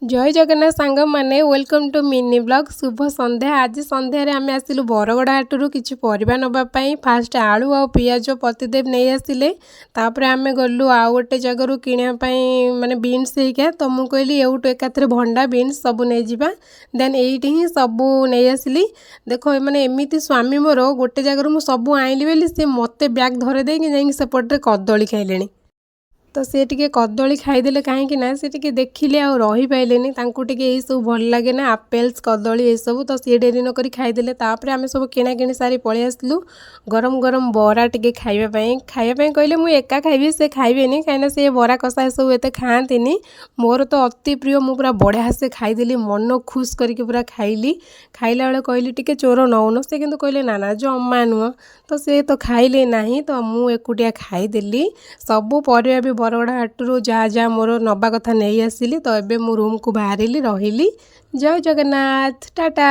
जय जगन्नाथ सांग मैंने वेलकम टू मिनी ब्लॉग शुभ संध्या। आज संध्यार आम आसलु बरगड़ हाटू किसी परिबा नापाई फास्ट आलू आ पियाज पतिदेव नहीं आसिले तापर आम गलु आउ गोटे जगह किणापाई माने बीन्स हेरिका तो मुझे कहली एवटू एकाथरे भंडा बीन्स सबू नहीं जावा देन एइटी ही सबू नहीं आसिली। देख मैंने एमती स्वामी मोर गोटे जगह मुझे सबू आइली बोली सी मत बैग धरे देकी जाइए सेपटे कदली खाइले तो सी टे कदली खाईदे कहीं सी टे देखिले आ रही पाइले यही सब भल लगे ना आपेल्स कदली ये सब तो सी डेरी नक खाईदे। तापर आम सब किणाकिणी सारी पलि आसलु गरम गरम बरा टे खाइबापी कहले मुझे एका खाइबी से खाइबेनी कहीं से बरा कषा सब एत खाती मोर तो अति प्रिय मु पूरा बढ़िया से खाईदेली मन खुश करके पूरा खाइली। खाइला बेले कहली टिके चोर नौन से किंतु कहले ना ना जमा नुह तो से तो खाइले ना तो मु एकुटिया खाईदेली सबू परिया भी बरगड़ हाटू जहाँ जहाँ मोर नवा कथा नहीं आसिली तो एबे मु रूम को बाहरिली रहिली। जय जगन्नाथ टाटा।